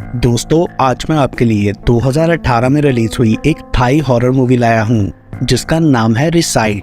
दोस्तों, आज मैं आपके लिए 2018 में रिलीज हुई एक थाई हॉरर मूवी लाया हूँ जिसका नाम है रिसाइड।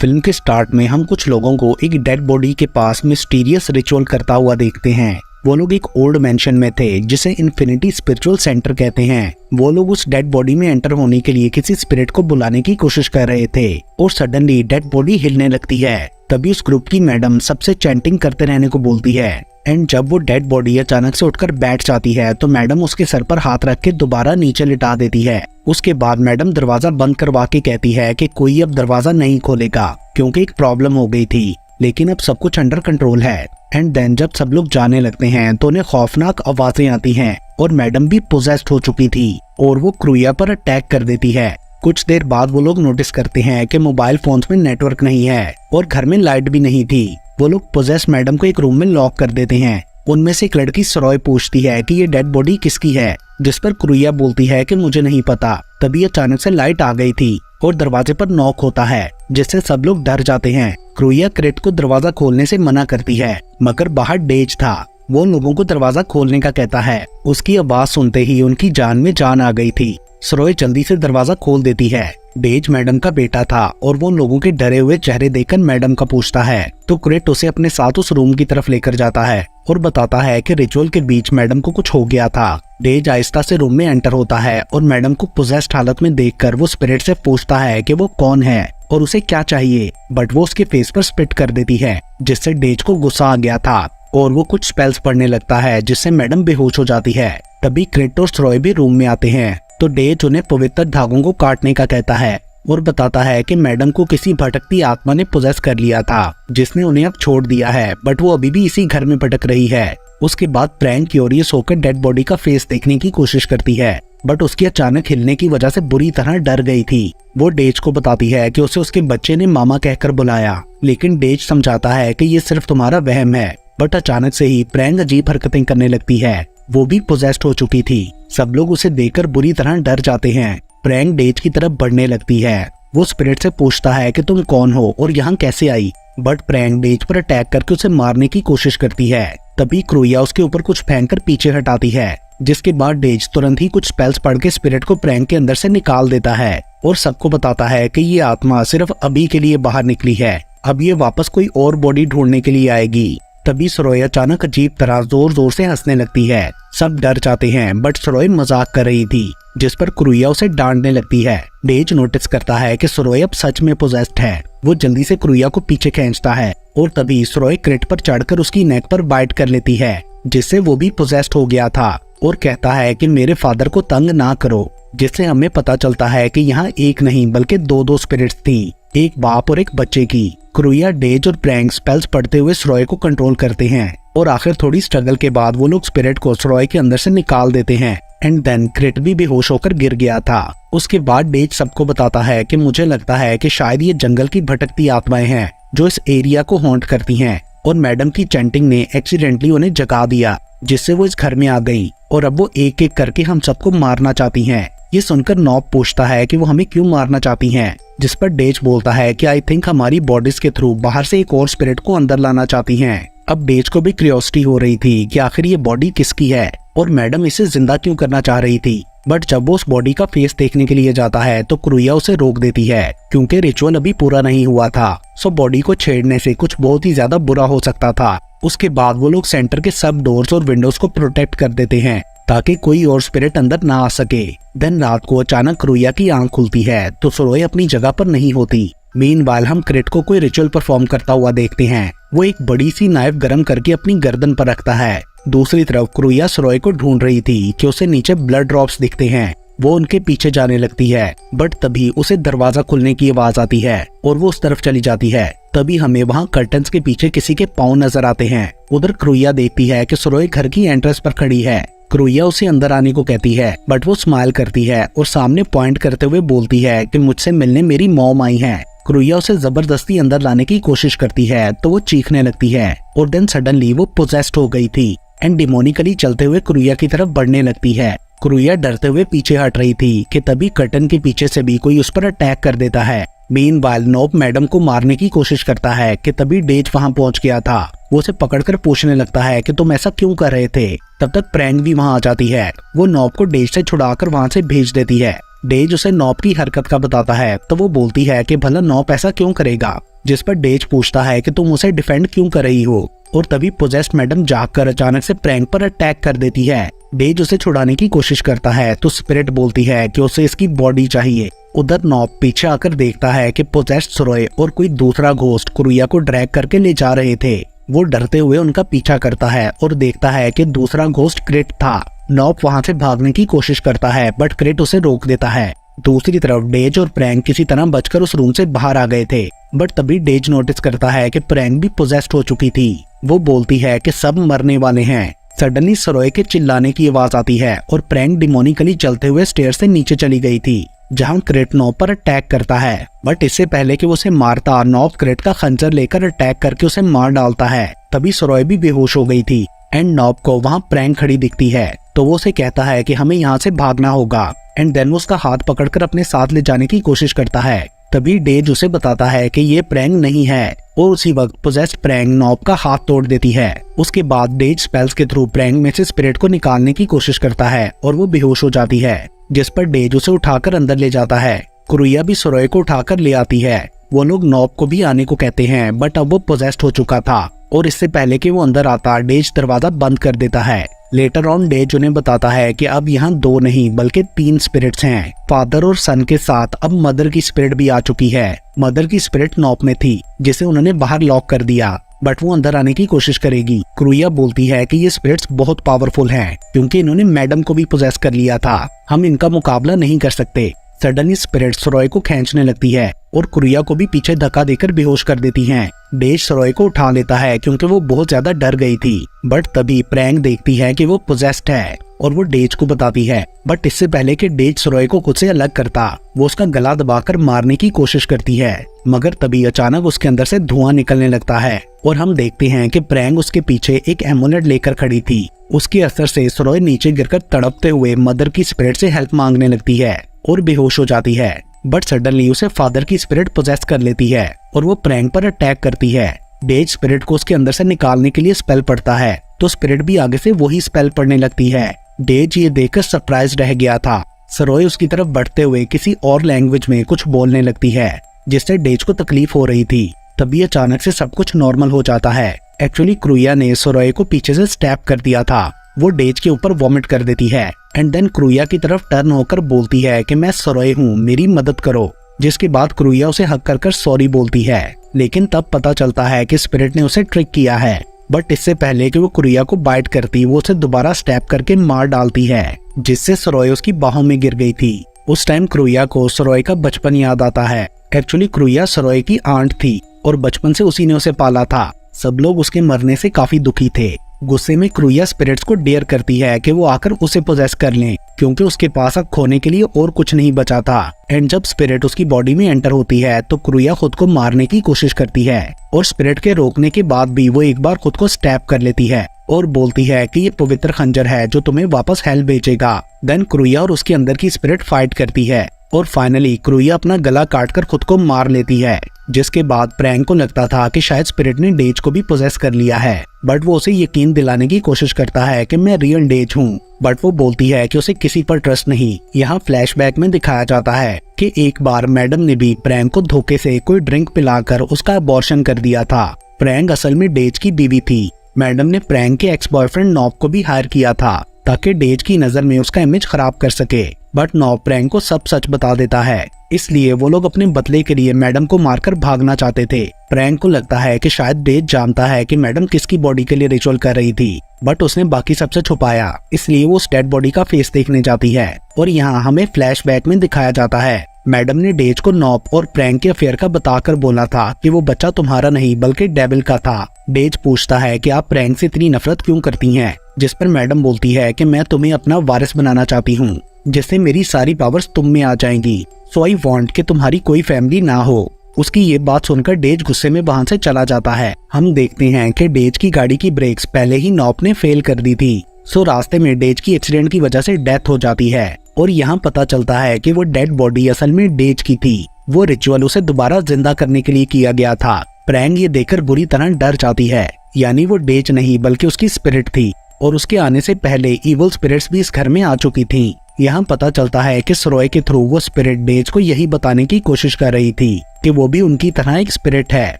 फिल्म के स्टार्ट में हम कुछ लोगों को एक डेड बॉडी के पास मिस्टीरियस रिचुअल करता हुआ देखते हैं। वो लोग एक ओल्ड मैंशन में थे जिसे इन्फिनिटी स्पिरिचुअल सेंटर कहते हैं। वो लोग उस डेड बॉडी में एंटर होने के लिए किसी स्पिरिट को बुलाने की कोशिश कर रहे थे और सडनली डेड बॉडी हिलने लगती है। तभी उस ग्रुप की मैडम सबसे चैंटिंग करते रहने को बोलती है एंड जब वो डेड बॉडी अचानक से उठकर बैठ जाती है तो मैडम उसके सर पर हाथ रख के दोबारा नीचे लिटा देती है। उसके बाद मैडम दरवाजा बंद करवा के कहती है कि कोई अब दरवाजा नहीं खोलेगा क्योंकि एक प्रॉब्लम हो गई थी, लेकिन अब सब कुछ अंडर कंट्रोल है। एंड देन जब सब लोग जाने लगते हैं तो उन्हें खौफनाक आवाजें आती हैं और मैडम भी पोजेस्ड हो चुकी थी और वो क्रूया पर अटैक कर देती है। कुछ देर बाद वो लोग नोटिस करते हैं कि मोबाइल फोन्स में नेटवर्क नहीं है और घर में लाइट भी नहीं थी। वो लोग पोजेस मैडम को एक रूम में लॉक कर देते हैं। उनमें से एक लड़की सरोय पूछती है कि ये डेड बॉडी किसकी है, जिस पर क्रूया बोलती है कि मुझे नहीं पता। तभी अचानक से लाइट आ गई थी और दरवाजे पर नॉक होता है जिससे सब लोग डर जाते हैं। क्रूया क्रेट को दरवाजा खोलने से मना करती है मगर बाहर डेज था। वो लोगों को दरवाजा खोलने का कहता है। उसकी आवाज सुनते ही उनकी जान में जान आ गई थी। सरोय जल्दी से दरवाजा खोल देती है। डेज मैडम का बेटा था और वो लोगों के डरे हुए चेहरे देखकर मैडम का पूछता है तो क्रेट उसे अपने साथ उस रूम की तरफ लेकर जाता है और बताता है कि रिचुअल के बीच मैडम को कुछ हो गया था। डेज आहिस्ता से रूम में एंटर होता है और मैडम को पोजेस्ड हालत में देखकर वो स्पिरिट से पूछता है कि वो कौन है और उसे क्या चाहिए, बट वो उसके फेस पर स्पिट कर देती है जिससे डेज को गुस्सा आ गया था और वो कुछ स्पेल्स पढ़ने लगता है जिससे मैडम बेहोश हो जाती है। तभी क्रेट और सरोय भी रूम में आते हैं तो डेज उन्हें पवित्र धागों को काटने का कहता है और बताता है कि मैडम को किसी भटकती आत्मा ने पोजेस कर लिया था जिसने उन्हें अब छोड़ दिया है, बट वो अभी भी इसी घर में भटक रही है। उसके बाद प्रैंक क्यूरियस होकर डेड बॉडी का फेस देखने की कोशिश करती है बट उसकी अचानक हिलने की वजह से बुरी तरह डर गई थी। वो डेज को बताती है कि उसे उसके बच्चे ने मामा कहकर बुलाया, लेकिन डेज समझाता है कि ये सिर्फ तुम्हारा वहम है। बट अचानक से ही प्रैंक अजीब हरकतें करने लगती है। वो भी पोजेस्ड हो चुकी थी। सब लोग उसे देखकर बुरी तरह डर जाते हैं। प्रैंक डेज की तरफ बढ़ने लगती है। वो स्पिरिट से पूछता है कि तुम कौन हो और यहाँ कैसे आई, बट प्रैंक डेज पर अटैक करके उसे मारने की कोशिश करती है। तभी क्रूया उसके ऊपर कुछ फेंककर पीछे हटाती है, जिसके बाद डेज तुरंत ही कुछ स्पेल्स पढ़ के स्पिरिट को प्रैंक के अंदर से निकाल देता है और सबको बताता है कि ये आत्मा सिर्फ अभी के लिए बाहर निकली है, अब ये वापस कोई और बॉडी ढूंढने के लिए आएगी। तभी सरोय अचानक अजीब तरह जोर जोर से हंसने लगती है। सब डर जाते हैं बट सरोय मजाक कर रही थी, जिस पर क्रूया उसे डांटने लगती है। डेज नोटिस करता है कि सरोय अब सच में पोजेस्ड है। वो जल्दी से क्रूया को पीछे खींचता है और तभी सरोय क्रेट पर चढ़कर उसकी नेक पर बाइट कर लेती है, जिससे वो भी पोजेस्ड हो गया था और कहता है कि मेरे फादर को तंग ना करो, जिससे हमें पता चलता है कि यहाँ एक नहीं बल्कि दो स्पिरिट्स थी, एक बाप और एक बच्चे की। क्रूया, डेज और प्रैंक स्पेल्स पढ़ते हुए सरोय को कंट्रोल करते हैं और आखिर थोड़ी स्ट्रगल के बाद वो लोग स्पिरिट को सरोय के अंदर से निकाल देते हैं। एंड देन क्रेट भी बेहोश होकर गिर गया था। उसके बाद डेज सबको बताता है कि मुझे लगता है कि शायद ये जंगल की भटकती आत्माएं हैं जो इस एरिया को हॉन्ट करती हैं और मैडम की चैंटिंग ने एक्सीडेंटली उन्हें जगा दिया, जिससे वो इस घर में आ गई और अब वो एक एक करके हम सबको मारना चाहती हैं। ये सुनकर नॉब पूछता है कि वो हमें क्यों मारना चाहती हैं, जिस पर डेज बोलता है कि आई थिंक हमारी बॉडीज के थ्रू बाहर से एक और स्पिरिट को अंदर लाना चाहती हैं। अब डेज को भी क्यूरियोसिटी हो रही थी कि आखिर ये बॉडी किसकी है और मैडम इसे जिंदा क्यों करना चाह रही थी। बट जब वो उस बॉडी का फेस देखने के लिए जाता है तो क्रूया उसे रोक देती है क्योंकि रिचुअल अभी पूरा नहीं हुआ था, सो बॉडी को छेड़ने से कुछ बहुत ही ज्यादा बुरा हो सकता था। उसके बाद वो लोग सेंटर के सब डोर्स और विंडोज को प्रोटेक्ट कर देते हैं ताकि कोई और स्पिरिट अंदर ना आ सके। देन रात को अचानक क्रूया की आंख खुलती है तो सरोय अपनी जगह पर नहीं होती। मीनवाइल हम क्रेट को कोई रिचुअल परफॉर्म करता हुआ देखते हैं। वो एक बड़ी सी नाइफ गरम करके अपनी गर्दन पर रखता है। दूसरी तरफ क्रूया सरोय को ढूंढ रही थी कि उसे नीचे ब्लड ड्रॉप्स दिखते हैं। वो उनके पीछे जाने लगती है बट तभी उसे दरवाजा खुलने की आवाज आती है और वो उस तरफ चली जाती है। तभी हमें वहाँ कर्टन्स के पीछे किसी के पाँव नजर आते हैं। उधर क्रूया देखती है कि सरोय घर की एंट्रेंस पर खड़ी है। क्रूया उसे अंदर आने को कहती है बट वो स्माइल करती है और सामने पॉइंट करते हुए बोलती है कि मुझसे मिलने मेरी मॉम आई है। क्रूया उसे जबरदस्ती अंदर लाने की कोशिश करती है तो वो चीखने लगती है और देन सडनली वो पोजेस्ड हो गई थी एंड डिमोनिकली चलते हुए क्रूया की तरफ बढ़ने लगती है। क्रूया डरते हुए पीछे हट रही थी कि तभी कर्टन के पीछे से भी कोई उस पर अटैक कर देता है मीनवाइल नॉब मैडम को मारने की कोशिश करता है कि तभी डेज वहां पहुंच गया था। वो उसे पकड़कर पूछने लगता है कि तुम ऐसा क्यों कर रहे थे। तब तक प्रैंक भी वहां आ जाती है। वो नॉब को डेज से छुड़ाकर वहां से भेज देती है। डेज उसे नॉब की हरकत का बताता है तो वो बोलती है कि भला नॉब ऐसा क्यों करेगा, जिस पर डेज पूछता है कि तुम उसे डिफेंड क्यों कर रही हो। और तभी पोजेस्ड मैडम जागकर अचानक से प्रैंक पर अटैक कर देती है। डेज उसे छुड़ाने की कोशिश करता है तो स्पिरिट बोलती है कि उसे इसकी बॉडी चाहिए। उधर नॉब पीछे आकर देखता है कि पोजेस्ड सरोय और कोई दूसरा घोस्ट क्रुया को ड्रैग करके ले जा रहे थे। वो डरते हुए उनका पीछा करता है और देखता है कि दूसरा घोस्ट क्रिट था। नॉब वहां से भागने की कोशिश करता है बट क्रिट उसे रोक देता है। दूसरी तरफ डेज और प्रैंक किसी तरह बचकर उस रूम से बाहर आ गए थे। बट तभी डेज नोटिस करता है कि प्रैंक भी पोजेस्ड हो चुकी थी। वो बोलती है कि सब मरने वाले हैं। सडनली सरोय के चिल्लाने की आवाज आती है और प्रैंक डिमोनिकली चलते हुए स्टेयर से नीचे चली गई थी, जहां क्रिट नॉब पर अटैक करता है। बट इससे पहले कि वो उसे मारता, नॉब क्रिट का खंजर लेकर अटैक करके उसे मार डालता है। तभी सरोय भी बेहोश हो गई थी एंड नॉब को वहां प्रैंक खड़ी दिखती है तो वो उसे कहता है कि हमें यहाँ से भागना होगा। एंड देन वो उसका हाथ पकड़कर अपने साथ ले जाने की कोशिश करता है। तभी डेज उसे बताता है कि ये प्रैंक नहीं है और उसी वक्त पोजेस्ड प्रैंक नॉब का हाथ तोड़ देती है। उसके बाद डेज स्पेल्स के थ्रू प्रैंक में से स्पिरिट को निकालने की कोशिश करता है और वो बेहोश हो जाती है, जिस पर डेज उसे उठाकर अंदर ले जाता है। क्रुया भी सरोय को उठाकर ले आती है। वो लोग नॉब को भी आने को कहते हैं बट अब वो पोजेस्ड हो चुका था और इससे पहले कि वो अंदर आता, डेज दरवाजा बंद कर देता है। लेटर ऑन डेज उन्हें बताता है कि अब यहाँ 2 नहीं बल्कि 3 स्पिरिट्स हैं। फादर और सन के साथ अब मदर की स्पिरिट भी आ चुकी है। मदर की स्पिरिट नॉब में थी जिसे उन्होंने बाहर लॉक कर दिया बट वो अंदर आने की कोशिश करेगी। क्रुया बोलती है कि ये स्पिरिट्स बहुत पावरफुल हैं क्योंकि इन्होंने मैडम को भी पोजेस कर लिया था, हम इनका मुकाबला नहीं कर सकते। सडनली स्पिरिट सरोय को खींचने लगती है और क्रुया को भी पीछे धक्का देकर बेहोश कर देती हैं। डेज सरोय को उठा लेता है क्योंकि वो बहुत ज्यादा डर गई थी। बट तभी प्रैंक देखती है कि वो पोजेस्ड है और वो डेज को बताती है। बट इससे पहले कि डेज सरोय को खुद से अलग करता, वो उसका गला दबाकर मारने की कोशिश करती है। मगर तभी अचानक उसके अंदर से धुआं निकलने लगता है और हम देखते हैं कि प्रैंक उसके पीछे एक एमुलेट लेकर खड़ी थी। उसके असर से सरोय नीचे गिरकर तड़पते हुए मदर की स्पिरिट से हेल्प मांगने लगती है और बेहोश हो जाती है। बट सडनली उसे फादर की स्पिरिट पोजेस कर लेती है और वो प्रैंक पर अटैक करती है। डेज स्पिरिट को उसके अंदर से निकालने के लिए स्पेल पढ़ता है तो स्पिरिट भी आगे से वही स्पेल पढ़ने लगती है। डेज ये देखकर सरप्राइज रह गया था। सरोय उसकी तरफ बढ़ते हुए किसी और लैंग्वेज में कुछ बोलने लगती है जिससे डेज को तकलीफ हो रही थी। तभी अचानक से सब कुछ नॉर्मल हो जाता है। एक्चुअली क्रुया ने सरोय को पीछे से स्टैप कर दिया था। वो डेज के ऊपर वॉमिट कर देती है एंड देन क्रुया की तरफ टर्न होकर बोलती है कि मैं सरोय हूँ, मेरी मदद करो। जिसके बाद क्रुया उसे हक कर सॉरी बोलती है, लेकिन तब पता चलता है कि स्पिरिट ने उसे ट्रिक किया है। बट इससे पहले कि वो क्रुया को बाइट करती, वो उसे दोबारा स्टैप करके मार डालती है, जिससे सरोय उसकी बाहों में गिर गई थी। उस टाइम क्रुया को सरोय का बचपन याद आता है। एक्चुअली क्रुया सरोय की आंट थी और बचपन से उसी ने उसे पाला था। सब लोग उसके मरने से काफी दुखी थे। गुस्से में क्रुया स्पिरिट्स को डेयर करती है कि वो आकर उसे पोजेस कर लें क्योंकि उसके पास अब खोने के लिए और कुछ नहीं बचा था। एंड जब स्पिरिट उसकी बॉडी में एंटर होती है तो क्रुया खुद को मारने की कोशिश करती है और स्पिरिट के रोकने के बाद भी वो एक बार खुद को स्टैप कर लेती है और बोलती है कि ये पवित्र खंजर है जो तुम्हें वापस हेल भेजेगा। देन क्रुया और उसके अंदर की स्पिरिट फाइट करती है और फाइनली क्रुया अपना गला काटकर खुद को मार लेती है। जिसके बाद प्रैंक को लगता था कि शायद स्पिरिट ने डेज को भी पोजेस कर लिया है, बट वो उसे यकीन दिलाने की कोशिश करता है कि मैं रियल डेज हूँ। बट वो बोलती है कि उसे किसी पर ट्रस्ट नहीं। यहाँ फ्लैशबैक में दिखाया जाता है कि एक बार मैडम ने भी प्रैंक को धोखे से कोई ड्रिंक पिलाकर उसका अबॉर्शन कर दिया था। प्रैंक असल में डेज की बीवी थी। मैडम ने प्रैंक के एक्स बॉयफ्रेंड नॉब को भी हायर किया था ताकि डेज की नजर में उसका इमेज खराब कर सके। बट नॉब प्रैंक को सब सच बता देता है, इसलिए वो लोग अपने बदले के लिए मैडम को मारकर भागना चाहते थे। प्रैंक को लगता है कि शायद डेज जानता है कि मैडम किसकी बॉडी के लिए रिचुअल कर रही थी, बट उसने बाकी सबसे छुपाया, इसलिए वो उस डेड बॉडी का फेस देखने जाती है। और यहाँ हमें फ्लैशबैक में दिखाया जाता है मैडम ने डेज को नॉब और प्रैंक के अफेयर का बताकर बोला था कि वो बच्चा तुम्हारा नहीं बल्कि डेविल का था। डेज पूछता है कि आप प्रैंक से इतनी नफरत क्यों करती हैं, जिस पर मैडम बोलती है कि मैं तुम्हें अपना वारिस बनाना चाहती हूँ जिससे मेरी सारी पावर्स तुम में आ जाएंगी। सो आई वांट कि तुम्हारी कोई फैमिली ना हो। उसकी ये बात सुनकर डेज गुस्से में वहां से चला जाता है। हम देखते हैं कि डेज की गाड़ी की ब्रेक्स पहले ही नॉब ने फेल कर दी थी। सो रास्ते में डेज की एक्सीडेंट की वजह से डेथ हो जाती है और यहाँ पता चलता है कि वो डेड बॉडी असल में डेज की थी। वो रिचुअल उसे दोबारा जिंदा करने के लिए किया गया था। प्रैंग ये देखकर बुरी तरह डर जाती है, यानी वो डेज नहीं बल्कि उसकी स्पिरिट थी और उसके आने से पहले इविल स्पिरिट्स भी इस घर में आ चुकी थीं। यहाँ पता चलता है कि सरोय के थ्रू वो स्पिरिट डेज को यही बताने की कोशिश कर रही थी कि वो भी उनकी तरह एक स्पिरिट है।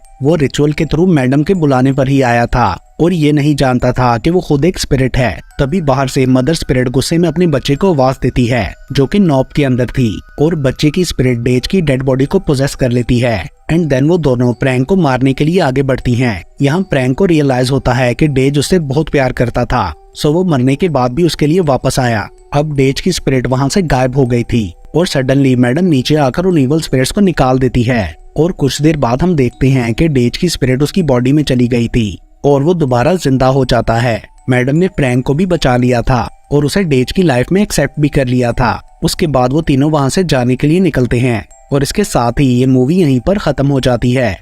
वो रिचुअल के थ्रू मैडम के बुलाने पर ही आया था और ये नहीं जानता था कि वो खुद एक स्पिरिट है। तभी बाहर से मदर स्पिरिट गुस्से में अपने बच्चे को आवाज देती है जो कि नॉब के अंदर थी और बच्चे की स्पिरिट डेज की डेड बॉडी को पोजेस कर लेती है। एंड देन वो दोनों प्रैंक को मारने के लिए आगे बढ़ती हैं। यहाँ प्रैंक को रियलाइज होता है कि डेज उससे बहुत प्यार करता था, सो वो मरने के बाद भी उसके लिए वापस आया। अब डेज की स्पिरिट वहाँ से गायब हो गई थी और सडनली मैडम नीचे आकर उन इविल स्पिरिट्स को निकाल देती है और कुछ देर बाद हम देखते हैं कि डेज की स्पिरिट उसकी बॉडी में चली गई थी और वो दोबारा जिंदा हो जाता है। मैडम ने प्रैंक को भी बचा लिया था और उसे डेज की लाइफ में एक्सेप्ट भी कर लिया था। उसके बाद वो तीनों वहाँ से जाने के लिए निकलते हैं और इसके साथ ही ये मूवी यहीं पर खत्म हो जाती है।